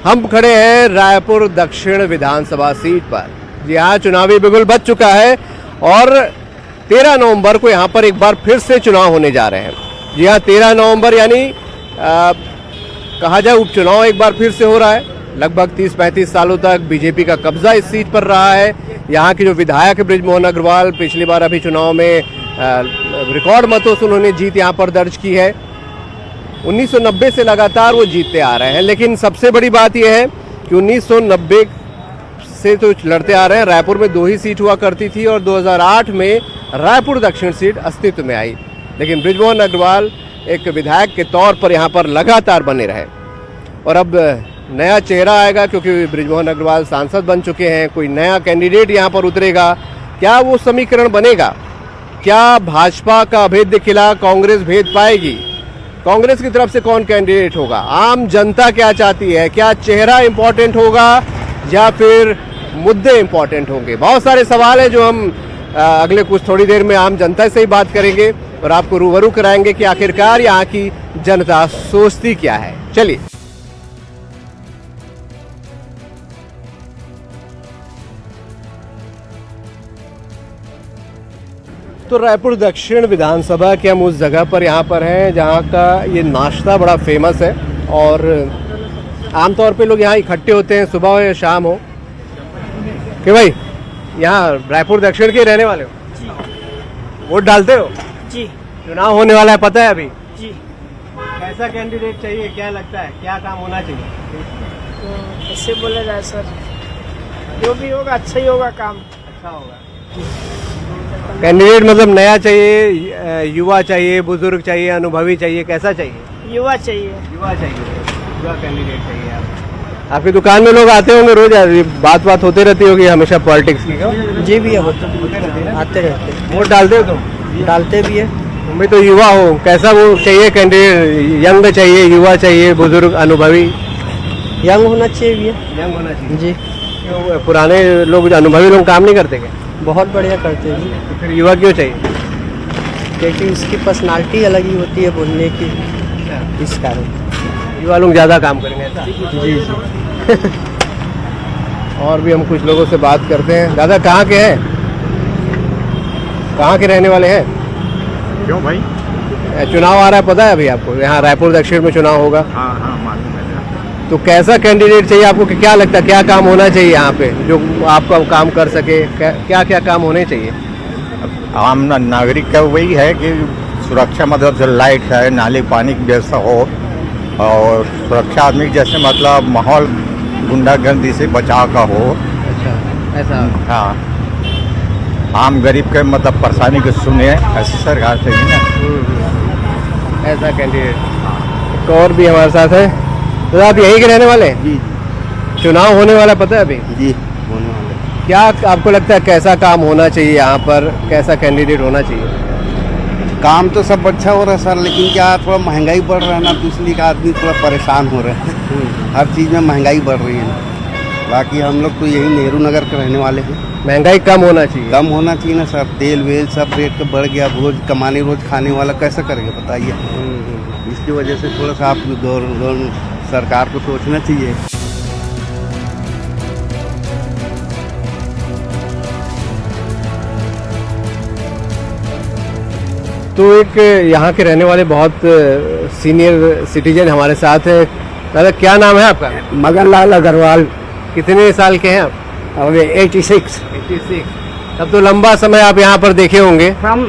हम खड़े हैं रायपुर दक्षिण विधानसभा सीट पर। जी हाँ, चुनावी बिगुल बज चुका है और 13 नवंबर को यहाँ पर एक बार फिर से चुनाव होने जा रहे हैं। जी हाँ, 13 नवंबर यानी कहा जाए उपचुनाव एक बार फिर से हो रहा है। लगभग 30-35 सालों तक बीजेपी का कब्जा इस सीट पर रहा है। यहाँ के जो विधायक बृजमोहन अग्रवाल पिछली बार अभी चुनाव में रिकॉर्ड मतों से उन्होंने जीत यहाँ पर दर्ज की है। 1990 से लगातार वो जीतते आ रहे हैं, लेकिन सबसे बड़ी बात यह है कि 1990 से तो लड़ते आ रहे हैं। रायपुर में 2 ही सीट हुआ करती थी और 2008 में रायपुर दक्षिण सीट अस्तित्व में आई, लेकिन बृजमोहन अग्रवाल एक विधायक के तौर पर यहाँ पर लगातार बने रहे। और अब नया चेहरा आएगा क्योंकि बृजमोहन अग्रवाल सांसद बन चुके हैं। कोई नया कैंडिडेट यहाँ पर उतरेगा, क्या वो समीकरण बनेगा? क्या भाजपा का अभेद्य किला कांग्रेस भेद पाएगी? कांग्रेस की तरफ से कौन कैंडिडेट होगा? आम जनता क्या चाहती है? क्या चेहरा इंपॉर्टेंट होगा या फिर मुद्दे इंपॉर्टेंट होंगे? बहुत सारे सवाल हैं जो हम अगले कुछ थोड़ी देर में आम जनता से ही बात करेंगे और आपको रूबरू कराएंगे कि आखिरकार यहाँ की जनता सोचती क्या है। चलिए। तो रायपुर दक्षिण विधानसभा के हम उस जगह पर यहाँ पर हैं जहाँ का ये नाश्ता बड़ा फेमस है और आमतौर पे लोग यहाँ इकट्ठे होते हैं, सुबह हो या शाम हो। कि भाई यहाँ रायपुर दक्षिण के रहने वाले हो? जी। वोट डालते हो? जी। चुनाव होने वाला है, पता है अभी? जी। कैसा कैंडिडेट चाहिए? क्या लगता है क्या काम होना चाहिए? तो कैसे बोला जाए सर, जो भी होगा अच्छा ही होगा, काम अच्छा होगा। कैंडिडेट मतलब नया चाहिए, युवा चाहिए, बुजुर्ग चाहिए, अनुभवी चाहिए, कैसा चाहिए? युवा चाहिए। युवा चाहिए, युवा कैंडिडेट चाहिए। आपकी दुकान में लोग आते होंगे रोज, बात होती रहती होगी हमेशा पॉलिटिक्स की? जी भी आते रहते। वोट डालते हो तुम? डालते भी है। तुम भी तो युवा हो, कैसा वो चाहिए कैंडिडेट? यंग चाहिए, युवा चाहिए, बुजुर्ग, अनुभवी? यंग होना चाहिए भी है। यंग होना चाहिए जी। क्यों पुराने लोग, अनुभवी लोग काम नहीं करते क्या? बहुत बढ़िया करते हैं। तो फिर युवा क्यों चाहिए? क्योंकि उसकी पर्सनालिटी अलग ही होती है बोलने की, इस कारण युवा लोग ज़्यादा काम करेंगे ऐसा? जी जी। और भी हम कुछ लोगों से बात करते हैं। दादा कहाँ के हैं? कहाँ के रहने वाले हैं? क्यों भाई? चुनाव आ रहा है, पता है अभी आपको? यहाँ रायपुर दक्षिण में चुनाव होगा। हाँ हाँ मालूम है। तो कैसा कैंडिडेट चाहिए आपको? क्या लगता है क्या काम होना चाहिए यहाँ पे जो आपका काम कर सके? क्या क्या काम होने चाहिए? आम नागरिक का वही है कि सुरक्षा, मतलब जो लाइट है, नाली पानी की व्यवस्था हो और सुरक्षा आदमी जैसे मतलब माहौल गुंडागर्दी से बचाव का हो। अच्छा, ऐसा? हाँ, आम गरीब के मतलब परेशानी को सुने, ऐसी सरकार चाहिए ना। ऐसा कैंडिडेट। एक और भी हमारे साथ है। तो आप यहीं के रहने वाले हैं? जी। चुनाव होने वाला, पता है अभी? जी होने वाले। क्या आपको लगता है कैसा काम होना चाहिए यहाँ पर? कैसा कैंडिडेट होना चाहिए? काम तो सब अच्छा हो रहा है सर, लेकिन क्या थोड़ा महंगाई बढ़ रहा है ना, तो इसलिए आदमी थोड़ा परेशान हो रहे हैं। हर चीज़ में महंगाई बढ़ रही है ना। बाकी हम लोग तो यही नेहरू नगर के रहने वाले हैं। महंगाई कम होना चाहिए। कम होना चाहिए ना सर, तेल वेल सब रेट का बढ़ गया। रोज कमाने रोज खाने वाला कैसे करेगा बताइए? इसकी वजह से थोड़ा सा आप सरकार को सोचना चाहिए। तो एक यहाँ के रहने वाले बहुत सीनियर सिटीजन हमारे साथ है। दादा क्या नाम है आपका? मगन लाल अग्रवाल। कितने साल के हैं आप? अभी 86। तब तो लंबा समय आप यहाँ पर देखे होंगे। हम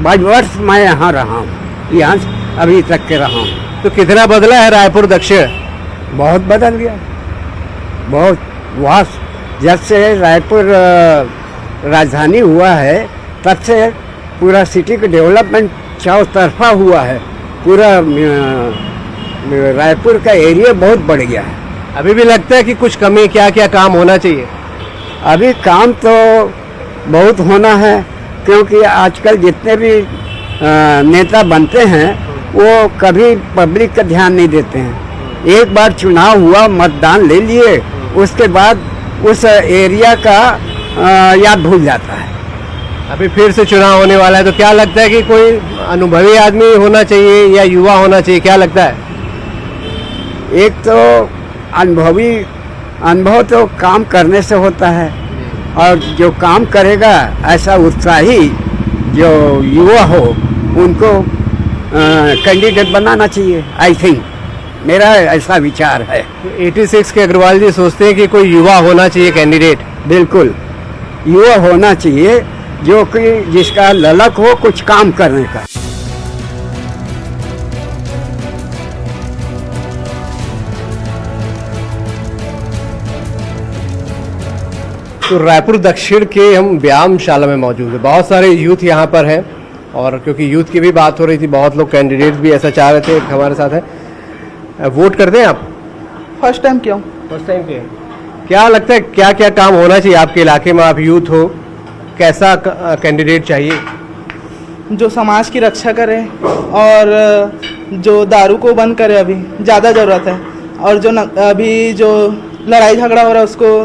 22 वर्ष मैं यहाँ रहा हूँ, यहाँ अभी तक के रहा हूँ। तो कितना बदला है रायपुर दक्षिण? बहुत बदल गया, बहुत। वहाँ जब से रायपुर राजधानी हुआ है तब से पूरा सिटी का डेवलपमेंट चारों तरफा हुआ है। पूरा रायपुर का एरिया बहुत बढ़ गया है। अभी भी लगता है कि कुछ कमी, क्या क्या काम होना चाहिए? अभी काम तो बहुत होना है, क्योंकि आजकल जितने भी नेता बनते हैं वो कभी पब्लिक का ध्यान नहीं देते हैं। एक बार चुनाव हुआ, मतदान ले लिए, उसके बाद उस एरिया का याद भूल जाता है। अभी फिर से चुनाव होने वाला है, तो क्या लगता है कि कोई अनुभवी आदमी होना चाहिए या युवा होना चाहिए? क्या लगता है? एक तो अनुभव तो काम करने से होता है, और जो काम करेगा ऐसा उत्साही जो युवा हो उनको कैंडिडेट बनाना चाहिए। आई थिंक मेरा ऐसा विचार है। 86 के अग्रवाल जी सोचते हैं कि कोई युवा होना चाहिए कैंडिडेट। बिल्कुल युवा होना चाहिए जो कि जिसका ललक हो कुछ काम करने का। तो रायपुर दक्षिण के हम व्यायामशाला में मौजूद है। बहुत सारे यूथ यहाँ पर हैं, और क्योंकि यूथ की भी बात हो रही थी, बहुत लोग कैंडिडेट भी ऐसा चाह रहे थे। एक हमारे साथ है। वोट करते हैं आप? फर्स्ट टाइम क्यों? फर्स्ट टाइम के। क्या लगता है क्या क्या काम होना चाहिए आपके इलाके में? आप यूथ हो, कैसा कैंडिडेट चाहिए? जो समाज की रक्षा करे और जो दारू को बंद करे, अभी ज़्यादा ज़रूरत है। और जो अभी जो लड़ाई झगड़ा हो रहा है उसको,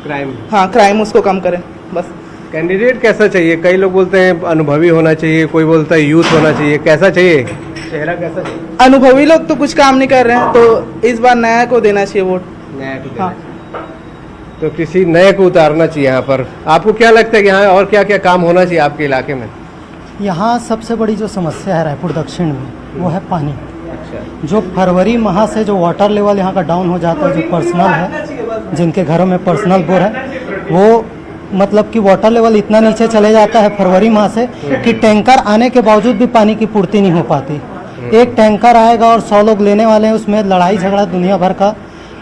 क्राइम, हाँ क्राइम, उसको कम करे बस। कैंडिडेट कैसा चाहिए? कई लोग बोलते हैं अनुभवी होना चाहिए, कोई बोलता है यूथ होना चाहिए। कैसा चाहिए? चेहरा कैसा चाहिए? अनुभवी लोग तो कुछ काम नहीं कर रहे हैं, तो इस बार नया को देना चाहिए वोट। नया को देना हाँ। चाहिए। तो किसी नए को उतारना चाहिए यहाँ पर। आपको क्या लगता है कि यहाँ और क्या क्या काम होना चाहिए आपके इलाके में? यहाँ सबसे बड़ी जो समस्या है रायपुर दक्षिण में वो है पानी। अच्छा। जो फरवरी माह से जो वाटर लेवल यहाँ का डाउन हो जाता है, जो पर्सनल है, जिनके घरों में पर्सनल बोर है, वो मतलब कि वाटर लेवल इतना नीचे चले जाता है फरवरी माह से कि टैंकर आने के बावजूद भी पानी की पूर्ति नहीं हो पाती। एक टैंकर आएगा और 100 लोग लेने वाले हैं, उसमें लड़ाई झगड़ा दुनिया भर का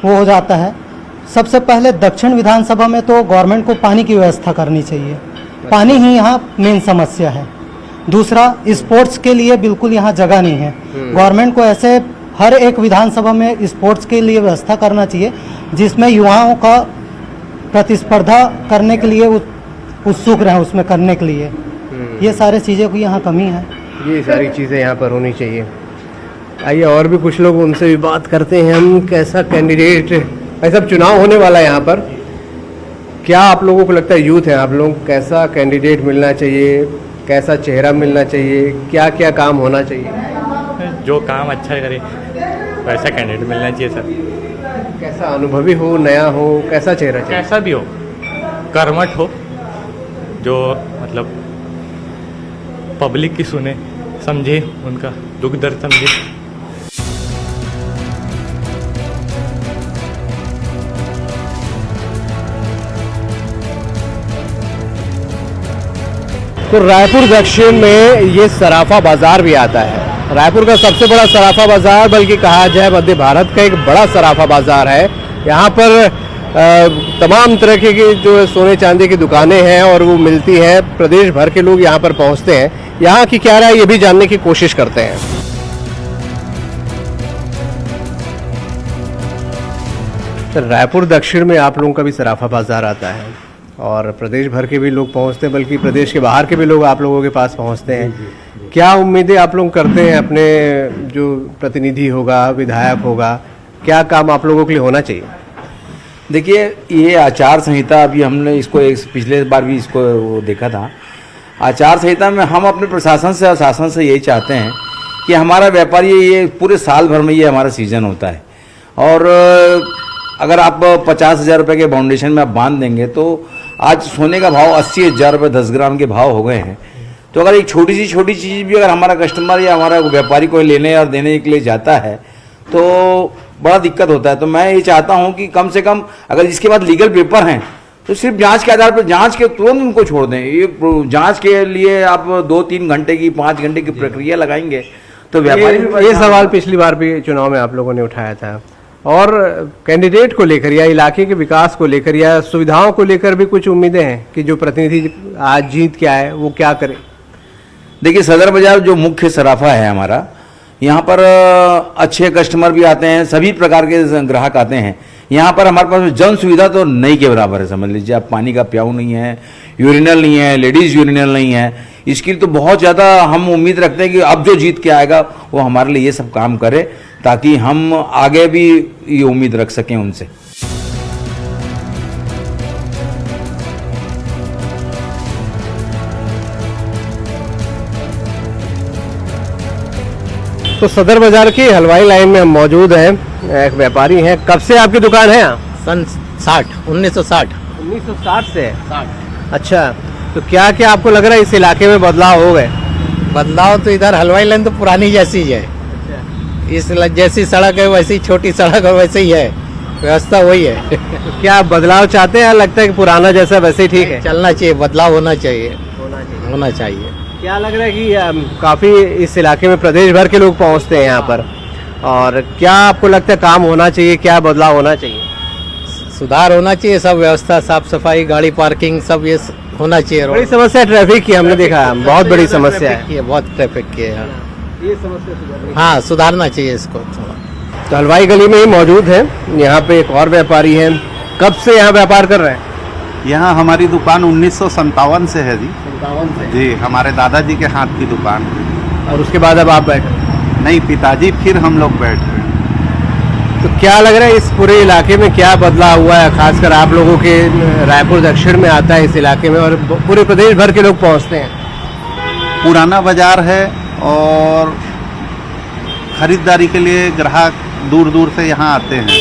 वो हो जाता है। सबसे पहले दक्षिण विधानसभा में तो गवर्नमेंट को पानी की व्यवस्था करनी चाहिए। पानी ही यहाँ मेन समस्या है। दूसरा, स्पोर्ट्स के लिए बिल्कुल यहाँ जगह नहीं है। गवर्नमेंट को ऐसे हर एक विधानसभा में स्पोर्ट्स के लिए व्यवस्था करना चाहिए जिसमें युवाओं का प्रतिस्पर्धा करने के लिए उत्सुक रहे, उसमें करने के लिए। ये सारे चीज़ों की यहाँ कमी है। ये सारी चीज़ें यहाँ पर होनी चाहिए। आइए और भी कुछ लोग, उनसे भी बात करते हैं हम। कैसा कैंडिडेट, भाई सब चुनाव होने वाला है यहाँ पर, क्या आप लोगों को लगता है, यूथ है आप लोग, कैसा कैंडिडेट मिलना चाहिए, कैसा चेहरा मिलना चाहिए, क्या क्या काम होना चाहिए? जो काम अच्छा करे वैसा कैंडिडेट मिलना चाहिए सर। कैसा अनुभवी हो, नया हो, कैसा चेहरा चाहिए? कैसा भी हो, कर्मठ हो, जो मतलब पब्लिक की सुने, समझे, उनका दुख दर्द समझे। तो रायपुर दक्षिण में ये सराफा बाजार भी आता है। रायपुर का सबसे बड़ा सराफा बाजार, बल्कि कहा जाए मध्य भारत का एक बड़ा सराफा बाजार है। यहाँ पर तमाम तरह की जो सोने चांदी की दुकानें हैं और वो मिलती हैं। प्रदेश भर के लोग यहाँ पर पहुँचते हैं। यहाँ की क्या राय, ये भी जानने की कोशिश करते हैं। तो रायपुर दक्षिण में आप लोगों का भी सराफा बाजार आता है और प्रदेश भर के भी लोग पहुंचते हैं, बल्कि प्रदेश के बाहर के भी लोग आप लोगों के पास पहुंचते हैं। क्या उम्मीदें आप लोग करते हैं अपने जो प्रतिनिधि होगा, विधायक होगा, क्या काम आप लोगों के लिए होना चाहिए? देखिए, ये आचार संहिता, अभी हमने इसको एक पिछले बार भी इसको वो देखा था। आचार संहिता में हम अपने प्रशासन से और शासन से यही चाहते हैं कि हमारा व्यापारी ये पूरे साल भर में ये हमारा सीजन होता है, और अगर आप 50,000 रुपये के फाउंडेशन में आप बांध देंगे तो आज सोने का भाव 80,000 रुपये 10 ग्राम के भाव हो गए हैं। तो अगर एक छोटी चीज़ भी अगर हमारा कस्टमर या हमारा व्यापारी को लेने और देने के लिए जाता है तो बड़ा दिक्कत होता है। तो मैं ये चाहता हूँ कि कम से कम अगर इसके बाद लीगल पेपर हैं तो सिर्फ जांच के आधार पर, जांच के तुरंत उनको छोड़ दें। ये जांच के लिए आप 2-3 घंटे की 5 घंटे की प्रक्रिया लगाएंगे तो व्यापारी ये सवाल पिछली बार भी चुनाव में आप लोगों ने उठाया था। और कैंडिडेट को लेकर या इलाके के विकास को लेकर या सुविधाओं को लेकर भी कुछ उम्मीदें हैं कि जो प्रतिनिधि आज जीत के आए वो क्या करे? देखिए, सदर बाजार जो मुख्य सराफा है हमारा, यहाँ पर अच्छे कस्टमर भी आते हैं, सभी प्रकार के ग्राहक आते हैं। यहाँ पर हमारे पास जन सुविधा तो नहीं के बराबर है। समझ लीजिए आप, पानी का प्याऊ नहीं है, यूरिनल नहीं है, लेडीज़ यूरिनल नहीं है। इसके लिए तो बहुत ज़्यादा हम उम्मीद रखते हैं कि अब जो जीत के आएगा वो हमारे लिए ये सब काम करे, ताकि हम आगे भी ये उम्मीद रख सकें उनसे। तो सदर बाजार की हलवाई लाइन में हम मौजूद हैं, एक व्यापारी हैं। कब से आपकी दुकान है यहाँ? सन 1960 1960 से। अच्छा, तो क्या क्या आपको लग रहा है इस इलाके में बदलाव हो गए? बदलाव तो इधर हलवाई लाइन तो पुरानी जैसी ही है। इस जैसी सड़क है वैसी छोटी सड़क और वैसे ही है, व्यवस्था वही है। तो क्या आप बदलाव चाहते हैं या लगता है कि पुराना जैसा वैसे ही ठीक है? चलना चाहिए, बदलाव होना चाहिए। क्या लग रहा है कि काफी इस इलाके में प्रदेश भर के लोग पहुंचते हैं यहाँ पर, और क्या आपको लगता है काम होना चाहिए, क्या बदलाव होना चाहिए? सुधार होना चाहिए, सब व्यवस्था, साफ सफाई, गाड़ी पार्किंग, सब ये होना चाहिए। बड़ी समस्या ट्रैफिक की हमने देखा है, बहुत बड़ी समस्या है। बहुत ट्रैफिक की है। ये समस्या हाँ, सुधारना चाहिए इसको थोड़ा। तो हलवाई गली में ही मौजूद है, यहाँ पे एक और व्यापारी हैं। कब से यहाँ व्यापार कर रहे हैं? यहाँ हमारी दुकान 1957 से है जी। 57 से? जी, हमारे दादाजी के हाथ की दुकान। और उसके बाद अब आप बैठे? नहीं, पिताजी, फिर हम लोग बैठ गए। तो क्या लग रहा है इस पूरे इलाके में क्या बदलाव हुआ है? खासकर आप लोगों के रायपुर दक्षिण में आता है इस इलाके में, और पूरे प्रदेश भर के लोग पहुँचते हैं। पुराना बाजार है और खरीदारी के लिए ग्राहक दूर दूर से यहाँ आते हैं,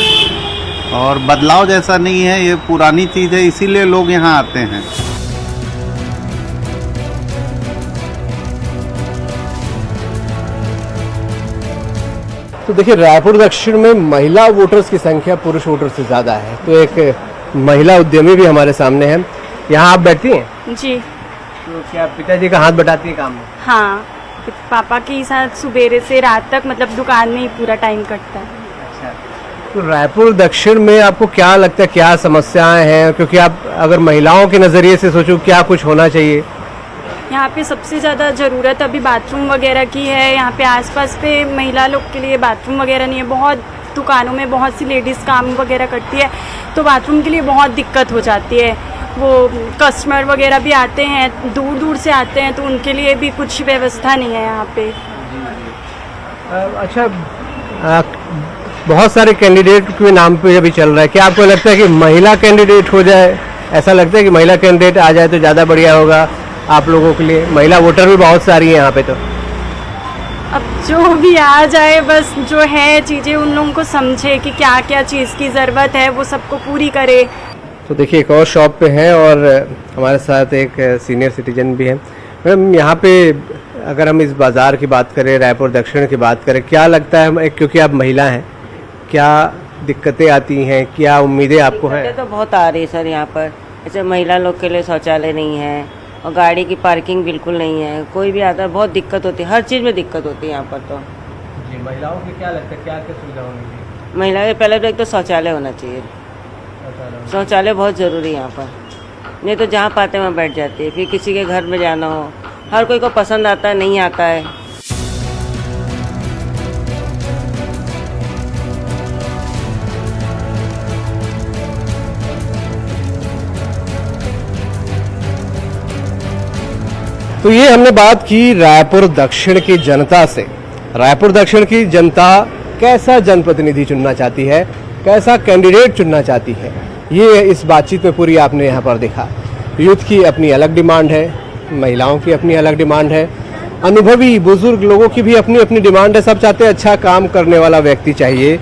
और बदलाव जैसा नहीं है, ये पुरानी चीज़ है, इसीलिए लोग यहाँ आते हैं। तो देखिए, रायपुर दक्षिण में महिला वोटर्स की संख्या पुरुष वोटर्स से ज़्यादा है। तो एक महिला उद्यमी भी हमारे सामने है। यहाँ आप बैठती हैं? जी। तो क्या पिताजी का हाथ बटाती है काम में? हाँ, पापा के साथ सुबेरे से रात तक मतलब दुकान में ही पूरा टाइम कटता है। अच्छा, तो रायपुर दक्षिण में आपको क्या लगता है, क्या समस्याएं हैं? क्योंकि आप अगर महिलाओं के नज़रिए से सोचो, क्या कुछ होना चाहिए? यहाँ पे सबसे ज़्यादा ज़रूरत अभी बाथरूम वगैरह की है। यहाँ पे आसपास पे महिला लोग के लिए बाथरूम वगैरह नहीं है। बहुत दुकानों में बहुत सी लेडीज़ काम वगैरह करती है, तो बाथरूम के लिए बहुत दिक्कत हो जाती है। वो कस्टमर वगैरह भी आते हैं, दूर दूर से आते हैं, तो उनके लिए भी कुछ व्यवस्था नहीं है यहाँ पे। अच्छा, बहुत सारे कैंडिडेट के नाम पे अभी चल रहा है, क्या आपको लगता है कि महिला कैंडिडेट हो जाए? ऐसा लगता है कि महिला कैंडिडेट आ जाए तो ज़्यादा बढ़िया होगा आप लोगों के लिए? महिला वोटर भी बहुत सारी हैं यहाँ पे। तो अब जो भी आ जाए, बस जो है चीज़ें उन लोगों को समझे कि क्या क्या चीज़ की ज़रूरत है, वो सबको पूरी करे। तो देखिए, एक और शॉप पे हैं और हमारे साथ एक सीनियर सिटीजन भी हैं। मैम, यहाँ पे अगर हम इस बाज़ार की बात करें, रायपुर दक्षिण की बात करें, क्या लगता है, क्योंकि आप महिला हैं, क्या दिक्कतें आती हैं, क्या उम्मीदें आपको हैं? तो बहुत आ रही है सर यहाँ पर। ऐसे महिला लोग के लिए शौचालय नहीं है, और गाड़ी की पार्किंग बिल्कुल नहीं है। कोई भी आता है, बहुत दिक्कत होती है, हर चीज़ में दिक्कत होती है यहाँ पर। तो जी, महिलाओं की क्या लगता है, क्या क्या सुविधा होनी चाहिए? महिला के पहले तो एक तो शौचालय होना चाहिए। शौचालय बहुत ज़रूरी है यहाँ पर, नहीं तो जहाँ पाते वहाँ बैठ जाती है। फिर किसी के घर में जाना हो, हर कोई को पसंद आता है, नहीं आता है। तो ये हमने बात की रायपुर दक्षिण की जनता से। रायपुर दक्षिण की जनता कैसा जनप्रतिनिधि चुनना चाहती है, कैसा कैंडिडेट चुनना चाहती है, ये इस बातचीत में पूरी आपने यहाँ पर देखा। यूथ की अपनी अलग डिमांड है, महिलाओं की अपनी अलग डिमांड है, अनुभवी बुजुर्ग लोगों की भी अपनी अपनी डिमांड है। सब चाहते हैं अच्छा काम करने वाला व्यक्ति चाहिए।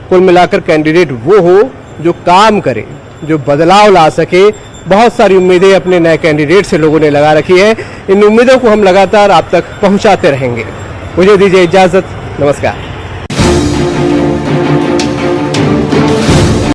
कुल मिलाकर कैंडिडेट वो हो जो काम करे, जो बदलाव ला सके। बहुत सारी उम्मीदें अपने नए कैंडिडेट से लोगों ने लगा रखी है। इन उम्मीदों को हम लगातार आप तक पहुंचाते रहेंगे। मुझे दीजिए इजाज़त, नमस्कार।